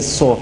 So,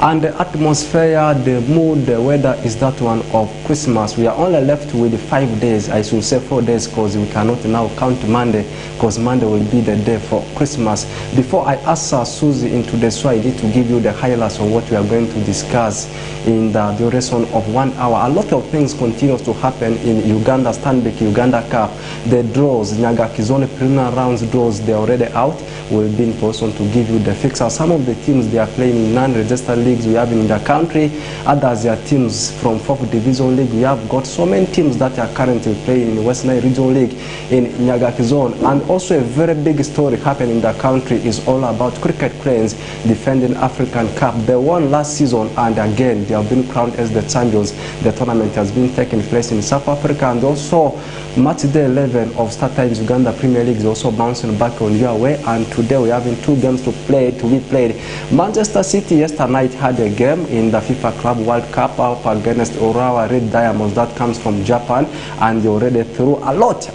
and the atmosphere, the mood, the weather is that one of Christmas. We are only left with 5 days, I should say 4 days, because we cannot now count Monday, because Monday will be the day for Christmas. Before I ask Susie into the show, I need to give you the highlights of what we are going to discuss in the duration of 1 hour. A lot of things continue to happen in Uganda, Stanbic Uganda Cup. The draws, Nyagakizone preliminary rounds draws, they're already out. We'll be in person to give you the fixer. Some of the teams they are playing in non-registered leagues we have in the country. Others are teams from 4th Division League. We have got so many teams that are currently playing in West Nile Regional League in Nyagaki Zone. And also a very big story happening in the country is all about Cricket Cranes defending African Cup. They won last season and again they have been crowned as the champions. The tournament has been taking place in South Africa, and also match day 11 of StarTimes Uganda Premier League is also bouncing back on your way, and today we're having 2 games to be played. Manchester City yesterday night had a game in the FIFA Club World Cup up against Urawa Red Diamonds that comes from Japan, and they already threw a lot,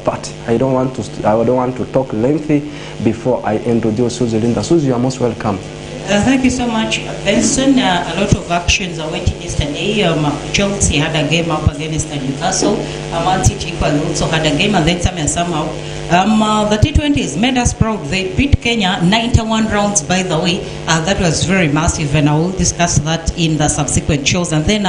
but I don't want to talk lengthy before I introduce Susie Linda. Susie, you are most welcome. Thank you so much, Benson. A lot of actions are waiting yesterday. Chelsea had a game up against Newcastle. Man City also had a game, and then somehow the T20s made us proud. They beat Kenya 91 rounds, by the way. That was very massive, and I will discuss that in the subsequent shows. And then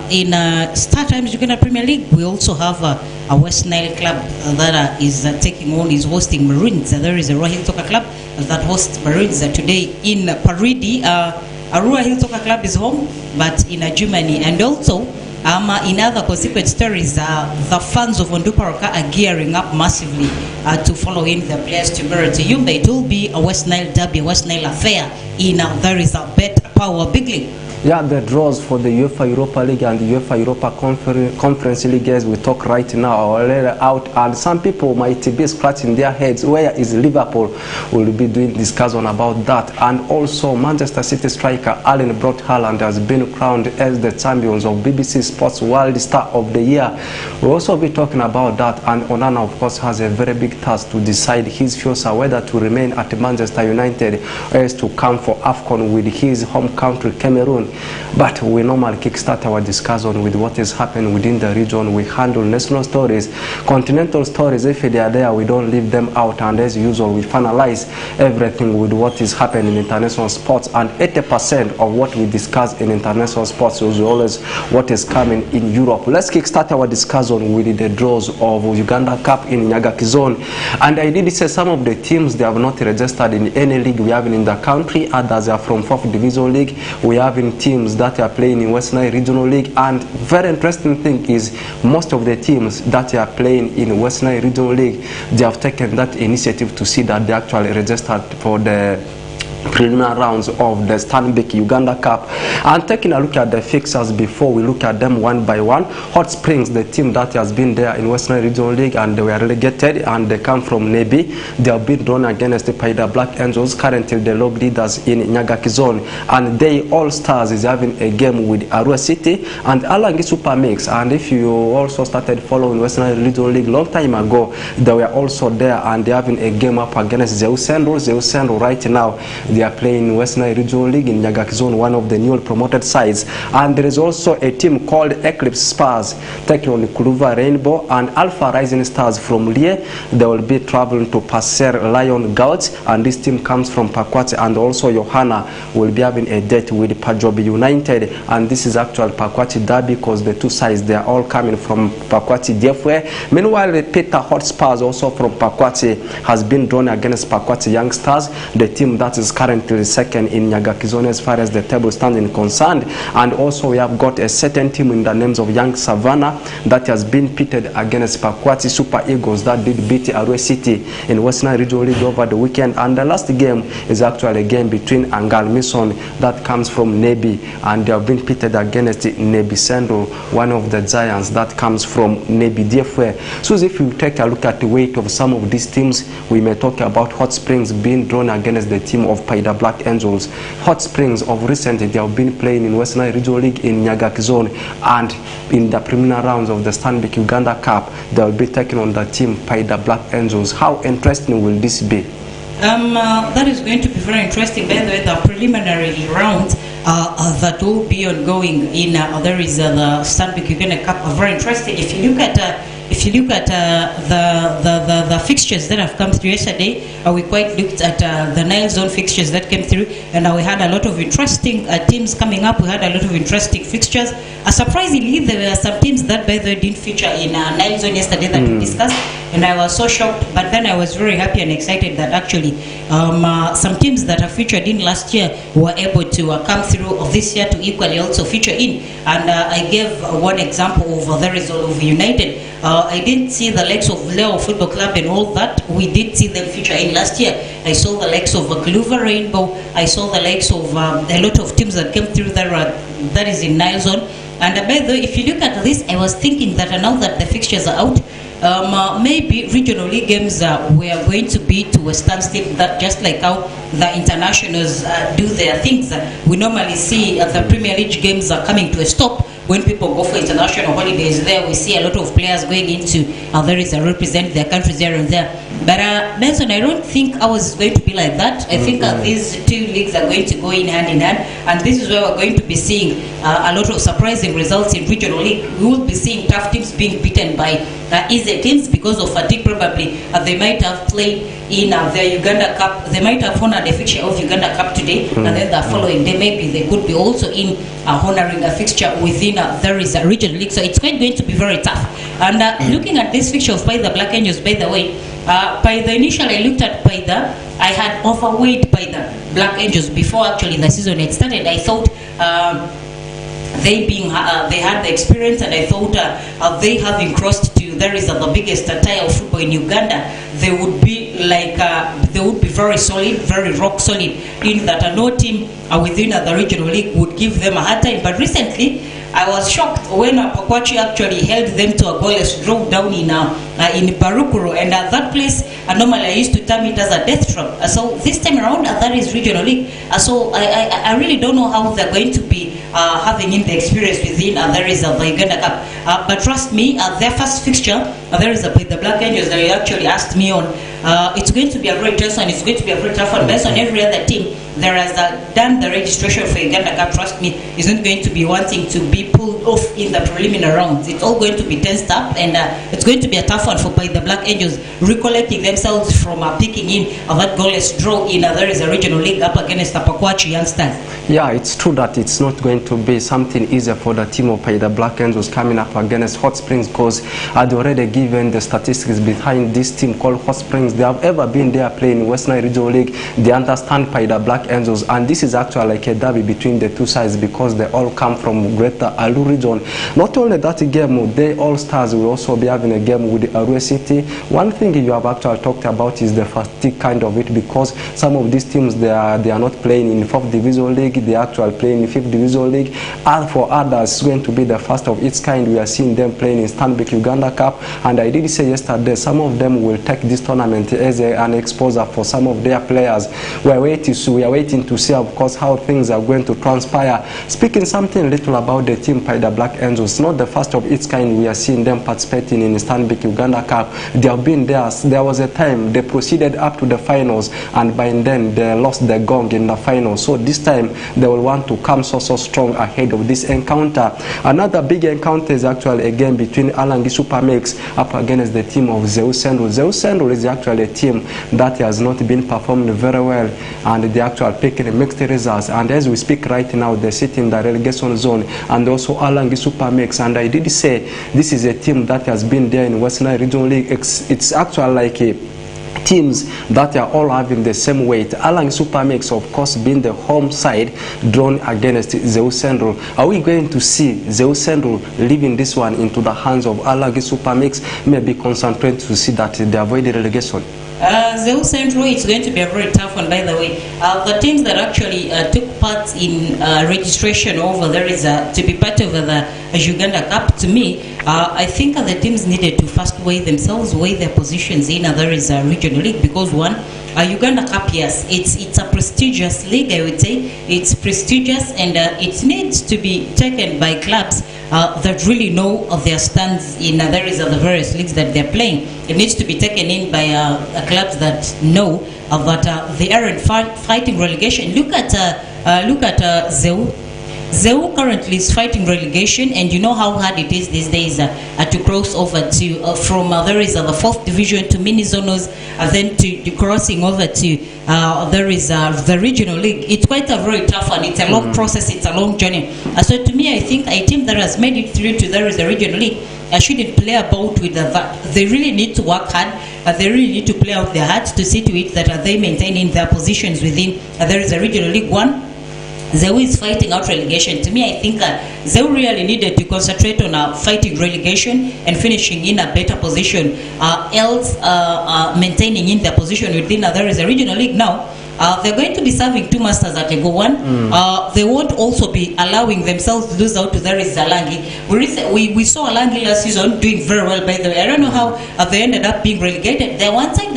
in StarTimes Uganda Premier League, we also have a West Nile club that is is hosting Maroons. There is a Arua Hill Soccer Club that hosts Maroons today in Paridi. Arua Hill Soccer Club is home, but in Germany. And also, in other consequent stories, the fans of Onduparaka are gearing up massively to follow in the players to Merit. It will be a West Nile derby, a West Nile affair. There is a bet power big league. Yeah, the draws for the UEFA Europa League and the UEFA Europa Conference League, as we talk right now, are already out, and some people might be scratching their heads. Where is Liverpool? We'll be doing discussion about that. And also, Manchester City striker Erling Braut Haaland has been crowned as the champions of BBC Sports World Star of the Year. We'll also be talking about that, and Onana, of course, has a very big task to decide his future, whether to remain at Manchester United or else to come for AFCON with his home country, Cameroon. But we normally kickstart our discussion with what is happening within the region. We handle national stories, continental stories. If they are there, we don't leave them out. And as usual, we finalize everything with what is happening in international sports. And 80% of what we discuss in international sports is always what is coming in Europe. Let's kickstart our discussion with the draws of Uganda Cup in Nyagaki Zone. And I did say some of the teams, they have not registered in any league we have in the country. Others are from 4th Division League. We have in teams that are playing in West Nile Regional League, and very interesting thing is most of the teams that are playing in West Nile Regional League, they have taken that initiative to see that they actually registered for the preliminary rounds of the Stanbic Uganda Cup. And taking a look at the fixtures before we look at them one by one. Hot Springs, the team that has been there in West Nile Regional League, and they were relegated, and they come from Nebi. They have been drawn against the Paida Black Angels, currently the log leaders in Nyagaki Zone. And they All Stars is having a game with Arua City and Alangi Super Mix. And if you also started following West Nile Regional League long time ago, they were also there, and they're having a game up against Zeusendo. Zeusendo right now, they are playing in West Nile Regional League in Nyagaki Zone, one of the newly promoted sides. And there is also a team called Eclipse Spurs taking on Kuluva Rainbow, and Alpha Rising Stars from Lie. They will be traveling to Passer Lion Gauts, and this team comes from Pakwati. And also Johanna will be having a date with Pajobi United, and this is actual Pakwati derby because the two sides, they are all coming from Pakwati Defwe. Meanwhile, the Peter Hot Spurs, also from Pakwati, has been drawn against Pakwati Young Stars, the team that is currently second in Nyagaki Zone as far as the table standing concerned. And also we have got a certain team in the names of Young Savannah that has been pitted against Pakwati Super Eagles that did beat Arua City in West Nile Regional League over the weekend. And the last game is actually a game between Angal Mission that comes from Nebi, and they have been pitted against Nebi Sendo, one of the giants that comes from Nebi Defwe. So if you take a look at the weight of some of these teams, we may talk about Hot Springs being drawn against the team of Paida Black Angels. Hot Springs of recently, they have been playing in West Nile Regional League in Nyagaki Zone, and in the preliminary rounds of the Stanbic Uganda Cup, they will be taking on the team Paida Black Angels. How interesting will this be? That is going to be very interesting. By the way, the preliminary round that will be ongoing in there is the Stanbic Uganda Cup. Very interesting. If you look at the fixtures that have come through yesterday, we quite looked at the Nile Zone fixtures that came through, and we had a lot of interesting teams coming up. We had a lot of interesting fixtures. Surprisingly, there were some teams that by the way didn't feature in Nile Zone yesterday that we discussed, and I was so shocked. But then I was very happy and excited that actually some teams that have featured in last year were able to come through of this year to equally also feature in. And I gave one example of the result of United. I didn't see the likes of Leo Football Club and all that. We did see them feature in last year. I saw the likes of Clover Rainbow. I saw the likes of a lot of teams that came through there, that is in Nile Zone. And by the way, if you look at this, I was thinking that now that the fixtures are out, maybe regional league games were going to be to a standstill, that just like how the internationals do their things. We normally see the Premier League games are coming to a stop when people go for international holidays. There we see a lot of players going into there is represent their countries here and there. But Nelson, I don't think ours is going to be like that. I think these two leagues are going to go in hand, and this is where we're going to be seeing a lot of surprising results in regional league. We will be seeing tough teams being beaten by easy teams because of fatigue probably. They might have played in the Uganda Cup. They might have honored a fixture of Uganda Cup today, and then the following day maybe they could be also in honoring a fixture within there is a regional league. So it's quite going to be very tough. And looking at this fixture of Paida Black Angels, by the way, Paida initially I looked at Paida, I had overweight Paida Black Angels before actually the season had started. I thought they had the experience, and I thought they having crossed to there is the biggest tier of football in Uganda, they would be like they would be very solid, very rock solid, in that no team within the regional league would give them a hard time. But recently I was shocked when Pakwachii actually held them to a goalless draw down in Barukuru, and at that place normally I used to term it as a death trap. So this time around that is regional league. So I really don't know how they're going to be having in the experience within there is the Uganda Cup. But trust me, their first fixture there is the Black Angels that you actually asked me on. It's going to be a very tough one. It's going to be a very tough one. Based on every other team that has done the registration for Uganda Cup, trust me, isn't going to be wanting to be pulled off in the preliminary rounds. It's all going to be tensed up, and it's going to be a tough one for the Black Angels, recollecting themselves from picking in that goalless draw in there is a regional league up against the Pakwachii youngsters. Yeah, it's true that it's not going to be something easier for the team of the Black Angels coming up against Hot Springs, because I'd already given the statistics behind this team called Hot Springs. They have ever been there playing in Western Regional League. They understand the Black Angels, and this is actually like a derby between the two sides because they all come from Greater Alu region. Not only that game, they all stars will also be having a game with the Arua City. One thing you have actually talked about is the fatigue kind of it, because some of these teams they are not playing in 4th Division League, they are actually playing in 5th Division League. And for others, it's going to be the first of its kind. We are seeing them playing in Stanbic Uganda Cup, and I did say yesterday some of them will take this tournament as an exposure for some of their players. We are waiting to see, of course, how things are going to transpire. Speaking something little about the team by the Black Angels, not the first of its kind we are seeing them participating in the Stanbic Uganda Cup. They have been there. There was a time they proceeded up to the finals, and by then they lost the gong in the finals. So this time they will want to come so strong ahead of this encounter. Another big encounter is actually a game between Alangi Supermix up against the team of Zeus Central. Zeus Central is actually a team that has not been performing very well, and they actually picking mixed results. And as we speak right now, they sit in the relegation zone, and also Alangi Supermix. And I did say this is a team that has been there in Western Regional League. It's actually like a teams that are all having the same weight. Alangi Supermix, of course, being the home side, drawn against Zeus Central. Are we going to see Zeus Central leaving this one into the hands of Alangi Supermix? Maybe concentrate to see that they avoid the relegation. Zeus Central, it's going to be a very tough one, by the way. The teams that actually took part in registration over there is to be part of the Uganda Cup, to me, I think the teams needed to first weigh themselves, weigh their positions in there is a regional league, because one, Uganda Cup, yes, it's a prestigious league, I would say. It's prestigious, and it needs to be taken by clubs that really know of their stands in the various leagues that they're playing. It needs to be taken in by clubs that know that they aren't fighting relegation. Look at Zeu. Zeu currently is fighting relegation, and you know how hard it is these days to cross over to from the 4th division to mini zonos, then to crossing over to the regional league. It's quite a very tough one. It's a long process. It's a long journey. So to me, I think a team that has made it through to the regional league shouldn't play about with that. They really need to work hard. They really need to play out their hearts to see to it that they maintaining their positions within the regional league one. Zeu is fighting out relegation. To me, I think Zeu really needed to concentrate on fighting relegation and finishing in a better position, else maintaining in their position within the regional league. Now, they're going to be serving 2 masters at a go one. They won't also be allowing themselves to lose out to Alangi. We saw Alangi last season doing very well, by the way. I don't know how they ended up being relegated. The one side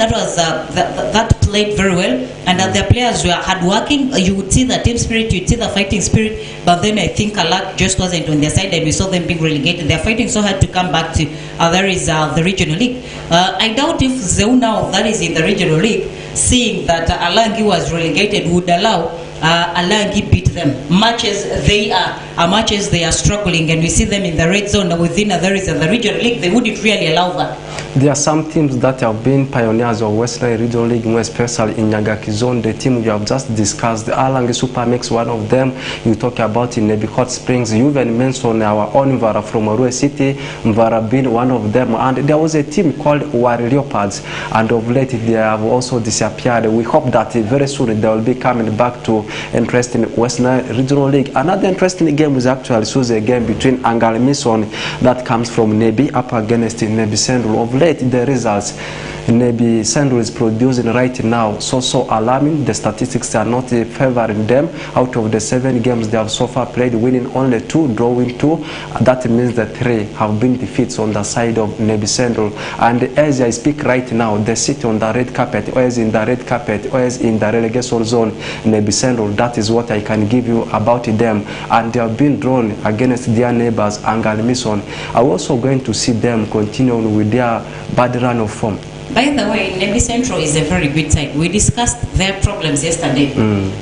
that played very well, and that their players were hardworking. You would see the team spirit, you'd see the fighting spirit, but then I think luck just wasn't on their side, and we saw them being relegated. They're fighting so hard to come back to the regional league. I doubt if Zeu now that is in the regional league, seeing that Alangi was relegated, would allow Alangi beat them. Much as they are struggling, and we see them in the red zone within the regional league, they wouldn't really allow that. There are some teams that have been pioneers of Western Regional League, more especially in Nyagaki Zone. The team you have just discussed, the Alangi Supermix, one of them. You talk about in Nebi Hot Springs. You even mentioned our own Mvara from Arua City, Mvara being one of them. And there was a team called Wari Leopards, and of late they have also disappeared. We hope that very soon they will be coming back to interest in Western Regional League. Another interesting game is actually a game between Angal Mission that comes from Nebi up against Nebi Central. Of late, the results Nebi Central is producing right now so alarming. The statistics are not favoring them. Out of the 7 games they have so far played, winning only 2, drawing 2. That means that 3 have been defeats on the side of Nebi Central. And as I speak right now, they sit on the red carpet, or is in the red carpet, or is in the relegation zone. Nebi Central, that is what I can give you about them. And they have been drawn against their neighbors, Angal Mission. I'm also going to see them continuing with their bad run of form. By the way, Nebi Central is a very good side. We discussed their problems yesterday.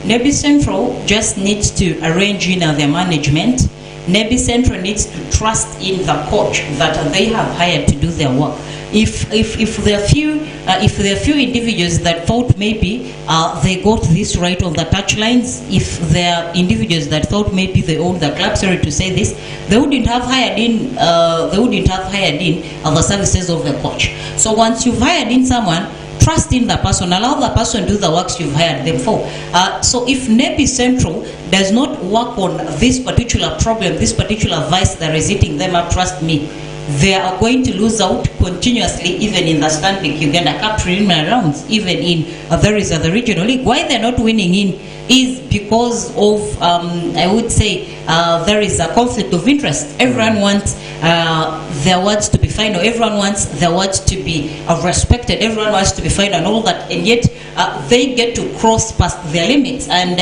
Nebi Central just needs to arrange their management. Nebi Central needs to trust in the coach that they have hired to do their work. If there are few individuals that thought maybe they got this right on the touchlines, if there are individuals that thought maybe they own the club, sorry to say this, they wouldn't have hired in the services of the coach. So once you've hired in someone, trust in the person, allow the person do the works you've hired them for. So if Nebi Central does not work on this particular problem, this particular vice that is eating them up, trust me, they are going to lose out continuously, even in the Stanbic Uganda Cup preliminary rounds, even in the regional league. Why they're not winning in is because of, I would say, there is a conflict of interest. Everyone wants their words to be final. Everyone wants their words to be respected. Everyone wants to be final and all that. And yet they get to cross past their limits. And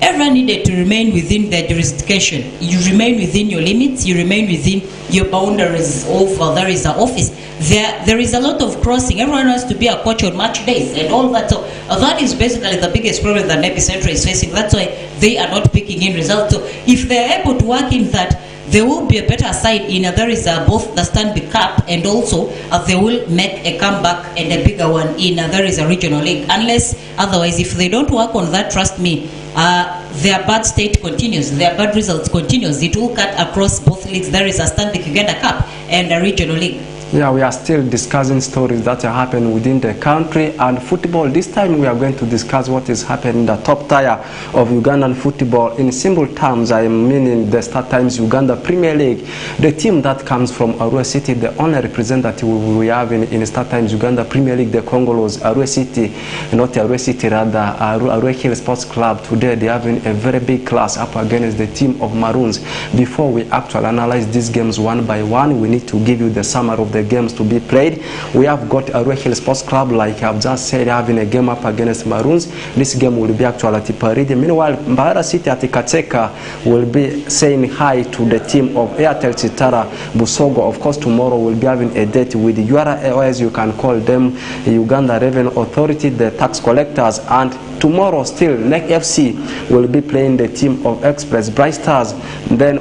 everyone needed to remain within their jurisdiction. You remain within your limits. You remain within your boundaries of the office. There is a lot of crossing. Everyone wants to be a coach on match days and all that. So that is basically the biggest problem that Nebi Central is facing. That's why they are not picking in results. So if they're able to work in that, there will be a better side in both the Stanbic Cup, and also they will make a comeback and a bigger one in a regional league. Unless otherwise, if they don't work on that, trust me, their bad state continues, their bad results continues. It will cut across both leagues. There is a Stanbic Uganda Cup and a regional league. Yeah, we are still discussing stories that are happening within the country and football. This time we are going to discuss what is happening in the top tier of Ugandan football. In simple terms, I am meaning the Star Times Uganda Premier League. The team that comes from Arua City, the only representative we have in Star Times Uganda Premier League, the Congolos, Arua City, not Arua City, rather Arua Hill Sports Club. Today they are having a very big class up against the team of Maroons. Before we actually analyze these games one by one, we need to give you the summary of the the games to be played. We have got Arua Hill Sports Club, like I've just said, having a game up against Maroons. This game will be actually at Paridi. Meanwhile, Mbarara City at Kateka will be saying hi to the team of Airtel Chitara Busogo. Of course, tomorrow we'll be having a date with the URA, as you can call them, Uganda Revenue Authority, the tax collectors, and tomorrow still NEC FC will be playing the team of Express Bright Stars. Then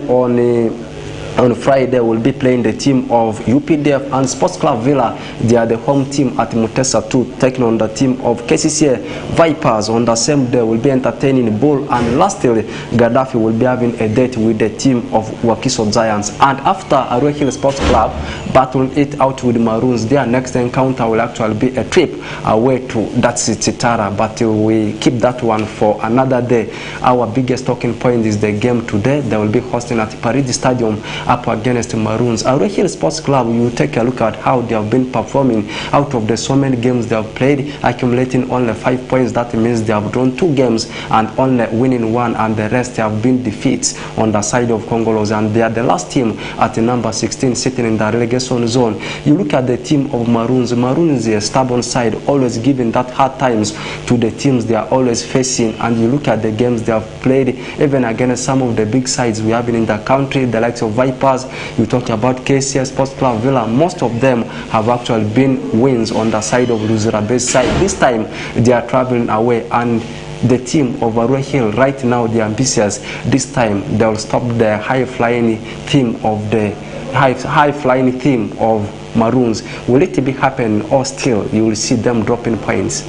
on Friday we'll be playing the team of UPDF and Sports Club Villa. They are the home team at Mutesa 2, taking on the team of KCCA Vipers. On the same day we'll be entertaining Bull, and lastly Gaddafi will be having a date with the team of Wakiso Giants. And after Arua Hill Sports Club battled it out with Maroons, their next encounter will actually be a trip away to Chitara, but we keep that one for another day. Our biggest talking point is the game today. They will be hosting at Paridi Stadium up against Maroons. Arua Hill Sports Club, you take a look at how they have been performing. Out of the so many games they have played, accumulating only 5 points. That means they have drawn 2 games and only winning 1, and the rest have been defeats on the side of Congolos, and they are the last team at the number 16, sitting in the relegation zone. You look at the team of Maroons. Maroons is a stubborn side, always giving that hard times to the teams they are always facing, and you look at the games they have played, even against some of the big sides we have in the country, the likes of Vipers, you talk about KCS Sports Club Villa, most of them have actually been wins on the side of Luzirabe's side. This time they are traveling away, and the team of Arua Hill right now, they are ambitious. This time they will stop the high-flying theme of the high-flying theme of Maroons. Will it be happening, or still you will see them dropping points?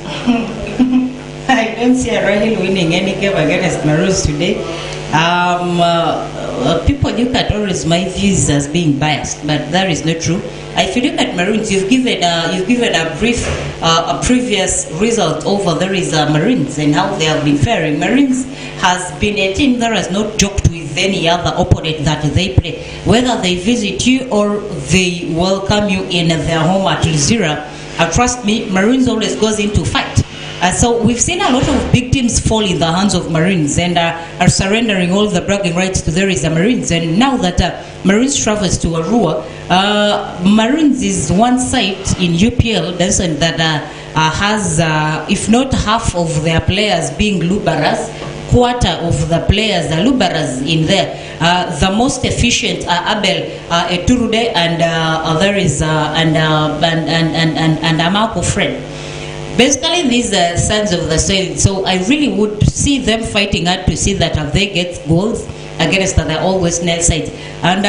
I don't see Arua Hill winning any game against Maroons today. People look at always my views as being biased, but that is not true. If you look at Maroons, you've given a brief, a previous result over there is Maroons and how they have been faring. Maroons has been a team that has not joked with any other opponent that they play, whether they visit you or they welcome you in their home at Luzira. Trust me, Maroons always goes into fight. So we've seen a lot of big teams fall in the hands of Maroons and are surrendering all the bragging rights to the Maroons. And now that Maroons travels to Arua, Maroons is one side in UPL that has, if not half of their players being Lubaras, quarter of the players are Lubaras in there. The most efficient are Abel Eturude and there is and Amako Fred. Basically, these are sons of the soil, so I really would see them fighting hard to see that they get goals against the all-West Nile sides. And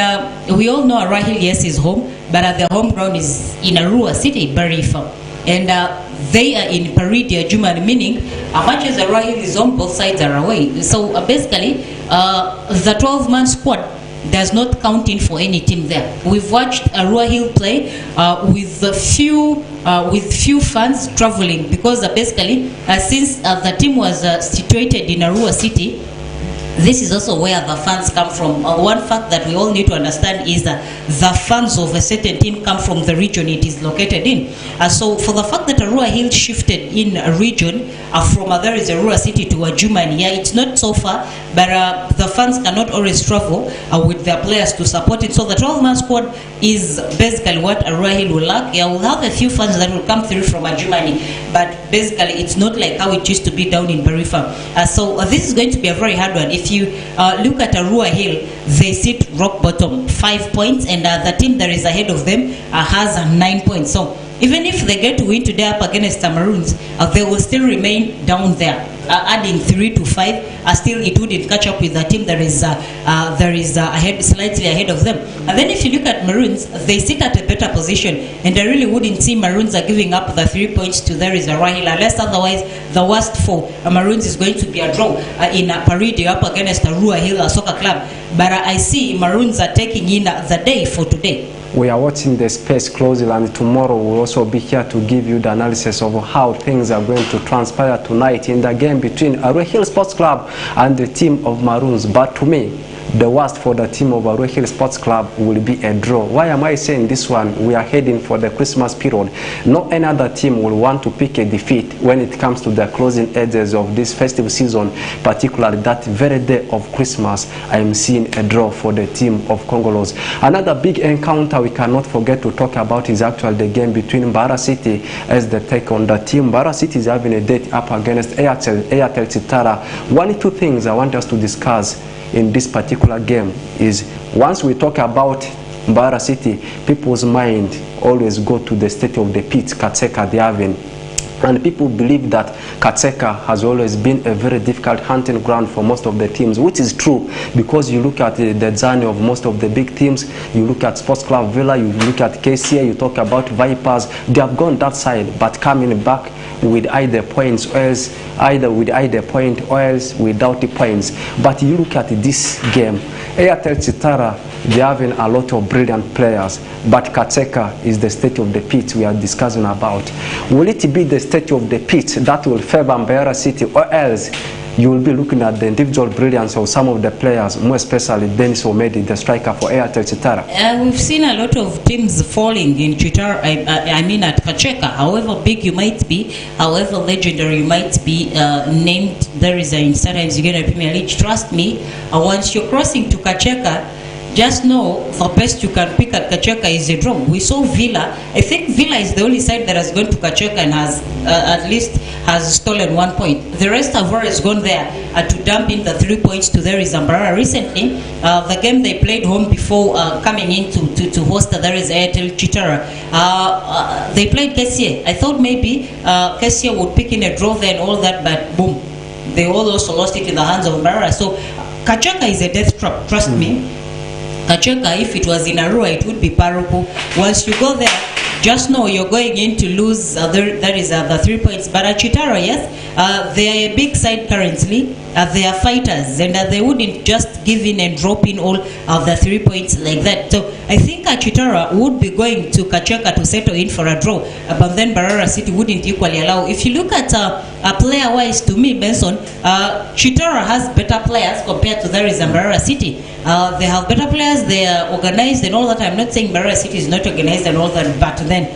we all know Arua Hill, yes, is home, but the home ground is in Arua City, Barifa. And they are in Paridia Juman, meaning much as Arua Hill is home, both sides are away. So basically, the 12-man squad does not count in for any team there. We've watched Arua Hill play with few fans traveling, because basically since the team was situated in Arua City, this is also where the fans come from. One fact that we all need to understand is that the fans of a certain team come from the region it is located in. So for the fact that Arua Hill shifted in a region from there is Arua City to Adjumani, yeah, it's not so far, but the fans cannot always travel with their players to support it. So the 12-man squad is basically what Arua Hill will lack. Yeah, we'll have a few fans that will come through from Adjumani, but basically it's not like how it used to be down in Barifa. So this is going to be a very hard one. If you look at Arua Hill, they sit rock bottom, 5 points, and the team that is ahead of them has 9 points. So even if they get to win today up against the Maroons, they will still remain down there. Adding 3 to 5, still it wouldn't catch up with the team that is ahead, slightly ahead of them. And then if you look at Maroons, they sit at a better position, and I really wouldn't see Maroons are giving up the 3 points to there is Arua Hill, unless otherwise the worst for Maroons is going to be a draw in Paridi up against Arua Hill Soccer Club. But I see Maroons are taking in the day for today. We are watching the space closely, and tomorrow we'll also be here to give you the analysis of how things are going to transpire tonight in the game between Arua Hill Sports Club and the team of Maroons. But to me, the worst for the team of Ruiru Hill Sports Club will be a draw. Why am I saying this one? We are heading for the Christmas period. No any other team will want to pick a defeat when it comes to the closing edges of this festive season, particularly that very day of Christmas. I am seeing a draw for the team of Congolos. Another big encounter we cannot forget to talk about is actually the game between Mbarara City as they take on the team. Mbarara City is having a date up against Airtel Chitara. One or two things I want us to discuss in this particular game is, once we talk about Mbarara City, people's mind always go to the state of the pit Katseka they having. And people believe that Katseka has always been a very difficult hunting ground for most of the teams, which is true, because you look at the journey of most of the big teams. You look at Sports Club Villa, you look at KCA, you talk about Vipers. They have gone that side, but coming back with either points or else, either with either point or else without the points. But you look at this game, Airtel Chitara, they're having a lot of brilliant players, but Katseka is the state of the pit we are discussing about. Will it be the state of the pit that will favor Mbarara City, or else you will be looking at the individual brilliance of some of the players, more especially Dennis Omedi, the striker for Airtel Chitara? We've seen a lot of teams falling in Chitara, I mean at Katseka. However big you might be, however legendary you might be, named there is in sometimes you get a Premier League. Trust me, once you're crossing to Katseka, just know the best you can pick at Katseka is a draw. We saw Villa. I think Villa is the only side that has gone to Katseka and has at least has stolen 1 point. The rest have always gone there to dump in the 3 points to there is Mbarara. Recently, the game they played home before coming in to host there is Airtel Chitara. They played KCA. I thought maybe KCA would pick in a draw there and all that, but boom, they all also lost it in the hands of Mbarara. So Katseka is a death trap. Trust me. Katseka, if it was in Arua, it would be parable. Once you go there, just know you're going in to lose. That is the 3 points. But at Chitara, yes, they are a big side currently. They are fighters, and they wouldn't just give in and drop in all of the 3 points like that. So I think Chitara would be going to Katseka to settle in for a draw, but then Mbarara City wouldn't equally allow. If you look at player-wise, to me, Benson, Chitara has better players compared to there is Mbarara City. They have better players, they are organized and all that. I'm not saying Mbarara City is not organized and all that, but then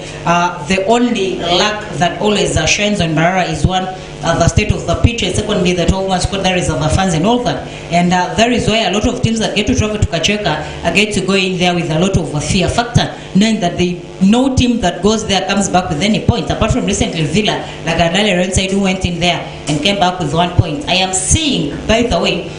the only lack that always shines on Mbarara is one, the state of the pitch, and secondly, the tall one squad, there is of the fans and all that. And that is why a lot of teams that get to travel to Katseka get to go in there with a lot of fear factor, knowing that no team that goes there comes back with any points, apart from recently Villa, like Adale Renside, who went in there and came back with 1 point. I am seeing, by the way,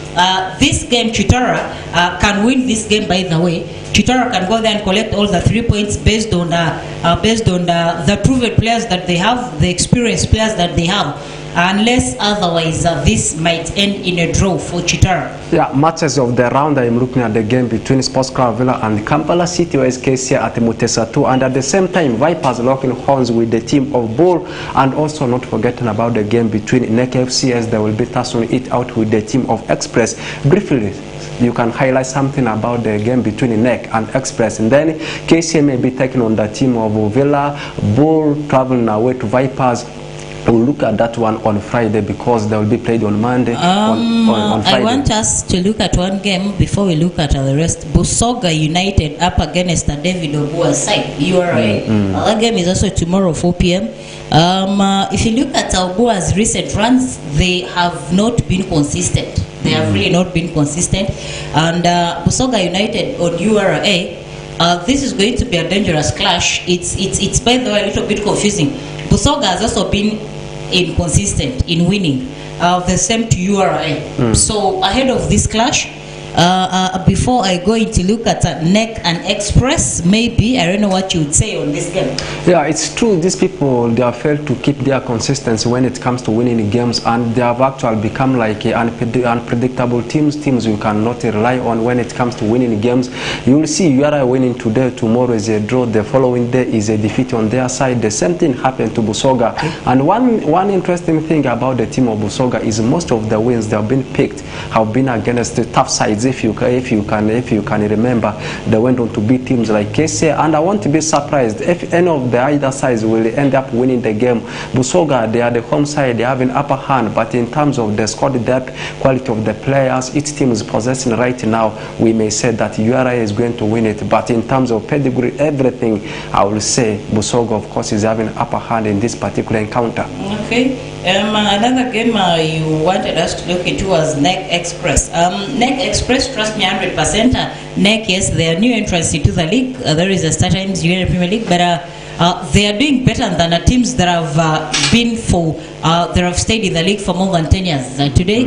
this game Chitara can win this game, by the way. Chitara can go there and collect all the 3 points based on the proven players that they have, the experienced players that they have. Unless otherwise, this might end in a draw for Chitara. Yeah, matches of the round, I am looking at the game between Sports Club Villa and Kampala City SKC at Mutesa 2, and at the same time, Vipers locking horns with the team of Bull, and also not forgetting about the game between NEC FC as they will be tussling it out with the team of Express. Briefly, you can highlight something about the game between NEC and Express, and then KCA may be taking on the team of Villa, Bull traveling away to Vipers. We'll look at that one on Friday because they will be played on Monday. On Friday. I want us to look at one game before we look at the rest. Busoga United up against the David Obua's side, URA. That game is also tomorrow 4 p.m. If you look at Obua's recent runs, they have not been consistent. They have really not been consistent. And Busoga United on URA, this is going to be a dangerous clash. It's by the way a little bit confusing. Busoga has also been inconsistent in winning. The same to URA. So ahead of this clash, before I go into look at NEC and Express, maybe I don't know what you would say on this game. Yeah, it's true. These people, they have failed to keep their consistency when it comes to winning games, and they have actually become like unpredictable teams you cannot rely on when it comes to winning games. You will see URA winning today, tomorrow is a draw, the following day is a defeat on their side. The same thing happened to Busoga. And one interesting thing about the team of Busoga is most of the wins they have been picked have been against the tough sides. if you can remember, they went on to beat teams like KC, and I won't be surprised if any of the either sides will end up winning the game. Busoga, they are the home side, they have an upper hand, but in terms of the squad depth, quality of the players each team is possessing right now, we may say that URA is going to win it. But in terms of pedigree, everything, I will say Busoga, of course, is having upper hand in this particular encounter. Okay. Another game you wanted us to look into was NEC Express. NEC Express, trust me 100%. NEC, yes, they are new entrants into the league. There is a Star Times Junior Premier League, but they are doing better than the teams that have been for, that have stayed in the league for more than 10 years. Today,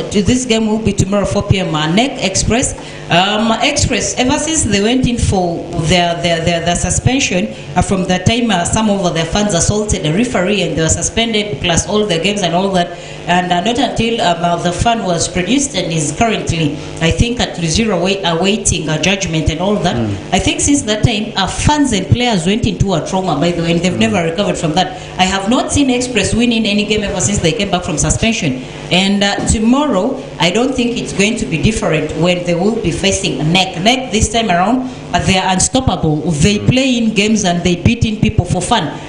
this game will be tomorrow 4 p.m. NEC Express. Express, ever since they went in for their suspension from the time some of their fans assaulted the referee and they were suspended, plus all the games and all that, and not until the fan was produced and is currently, I think, at 0 awaiting a judgment and all that. I think since that time, fans and players went into a trauma, by the way, and they've never recovered from that. I have not seen Express winning any game ever since they came back from suspension. And tomorrow, I don't think it's going to be different when they will be facing NEC. NEC this time around, they are unstoppable. They play in games and they beat in people for fun.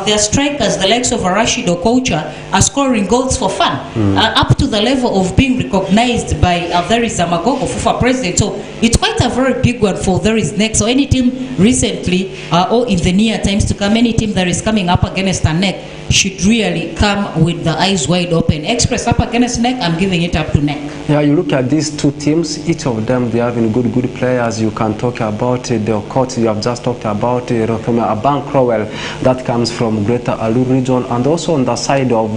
Their strikers, the likes of Rashid Okocha, are scoring goals for fun, up to the level of being recognized by there is a Magogo FIFA president. So it's quite a very big one for there is NEC. So any team recently or in the near times to come, any team that is coming up against a NEC should really come with the eyes wide open. Express up against NEC, I'm giving it up to NEC. Yeah, you look at these two teams, each of them, they are having good players. You can talk about the court you have just talked about, from Aban Crowell, that comes from Greater Alu region, and also on the side of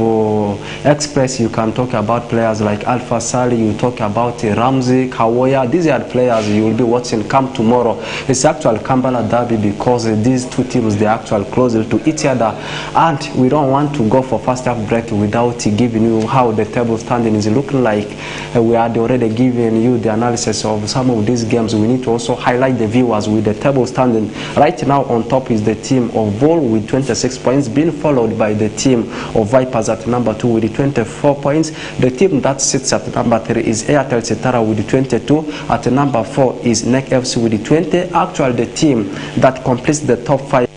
Express, you can talk about players like Alpha Sali, you talk about Ramsey, Kawoya. These are players you will be watching come tomorrow. It's actual Kampala derby because these two teams, they are actually closer to each other, and we don't want to go for first half break without giving you how the table standing is looking like. We had already given you the analysis of some of these games. We need to also highlight the viewers with the table standing. Right now on top is the team of Vol with 26 points, being followed by the team of Vipers at number 2 with 24 points. The team that sits at number 3 is Airtel Cetara with 22. At number 4 is NEC FC with 20. Actually, the team that completes the top 5